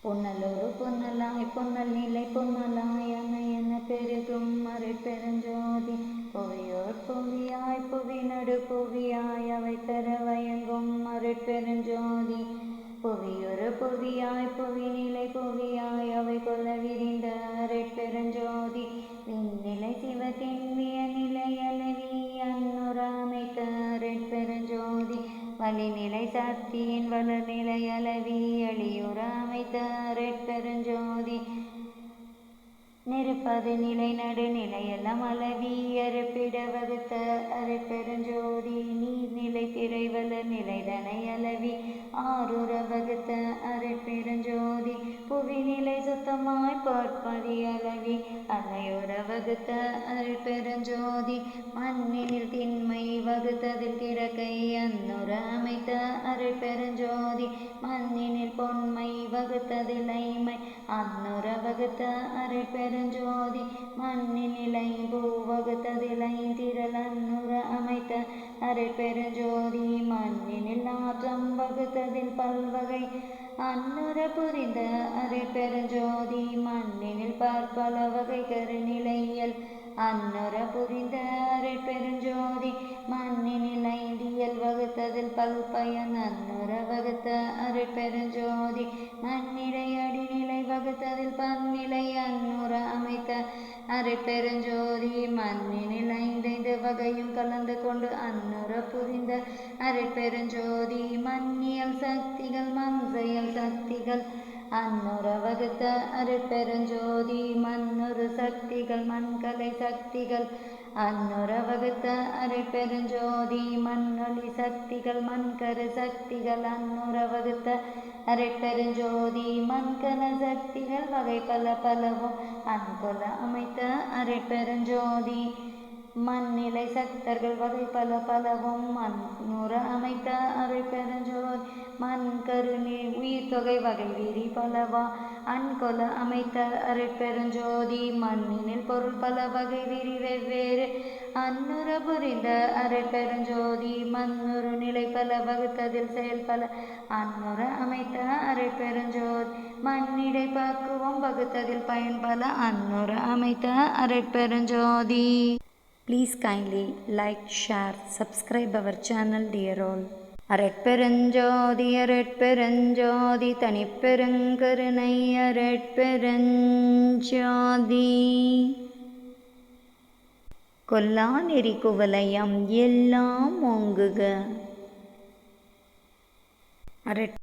பொன்னலோடு பொன்னலாய் பொன்னல் நிலை பொன்னலாய் என பெருகும் அருட்பெருஞ்சோதி புவியோர் புவியாய் புவி நடு புவியாய் அவை தர வயங்கும் அருட்பெருஞ்சோதி புவியொரு புவியாய் புவி நிலை புவியாய் அவை கொள்ள விரிந்த அருட்பெருஞ்சோதி விண்ணிலை சிவத்தின் விய நிலை அளவி அன்னுர அமைத்த அருட்பெருஞ்சோதி வலிநிலை சக்தியின் வளர்நிலை அளவி எளியுற அமைத்த அருட்பெருஞ்சோதி நெருப்பது நிலை நடுநிலை எல்லாம் அளவி அறுப்பிட வகுத்த அருட்பெருஞ்சோதி நீர்நிலை திரை வளர் நிலைதனை அளவி ஆறுற வகுத்த அருட்பெருஞ்சோதி புவிநிலை சுத்தமாய் பார்ப்பதி அளவி அலையுற வகுத்த அருட்பெருஞ்சோதி மண்ணினில் திண்மை வகுத்ததில் கிடக்கை அன்னுற அமைத்த அருட்பெருஞ்சோதி மண்ணினில் பொன்மை வகுத்ததில் ஐமை அன்னுற வகுத்த அருட்பெருஞ்சோதி மண்ணினில் ஐம்பூ வகுத்ததில் ஐந்திரள் அன்னுற அமைத்த அருட்பெருஞ்சோதி மண்ணினில் நாற்றம் வகுத்ததில் பல்வகை அன்னுர புரிந்த அருட்பெருஞ்சோதி மண்ணினில் பற்பல வகை கருநிலையல் அன்னுர புரிந்த அருட்பெருஞ்சோதி மண்ணினில் ஐந்தியல் வகுத்ததில் பல்பயன் அன்னுர வகுத்த அருட்பெருஞ்சோதி மண்ணிலை அடிநிலை வகுத்ததில் பன்னிலை அன்னுர அமைத்த அருட்பெருஞ்சோதி மண்ணினில் ஐந்தைந்து வகையும் கலந்து கொண்டு அன்னுர புரிந்த அருட்பெருஞ்சோதி மண்ணியல் சக்திகள் மண்செயல் சக்திகள் அன்னுர வகுத்த அருட்பெருஞ்சோதி மன்னொரு சக்திகள் மண்கலை சக்திகள் அன்னுர வகுத்த அருட்பெருஞ்சோதி மண்ணொலி சக்திகள் மண்கரு சக்திகள் அன்னுர வகுத்த அருட்பெருஞ்சோதி மண்கல சக்திகள் வகை பல பலவும் அன்கொல அமைத்த அருட்பெருஞ்சோதி மண்ணிலை சக்தர்கள் வகை பல பலவும் அன்னுர அமைத்த அருட்பெருஞ்சோதி மண் கருணி உயிர் தொகை வகை விரி பலவா அன்கொல அமைத்த அருட்பெருஞ்சோதி மண்ணினில் பொருள் பல வகை விரி வெவ்வேறு அன்னுர புரிந்த அருட்பெருஞ்சோதி மண்ணுரு நிலை பல வகுத்ததில் செயல் பல அன்னுர அமைத்த அருட்பெருஞ்சோதி மண்ணிடை பக்குவம் வகுத்ததில் பயன் பல அன்னுர அமைத்த அருட்பெருஞ்சோதி. Please kindly like, share, subscribe our channel, dear all. அரட்பெருஞ்சோதி அரட்பெருஞ்சோதி தனிப்பெருங்கருணை அரட்பெருஞ்சோதி கொல்லா நெறி குவலயம் எல்லாம் ஓங்குக.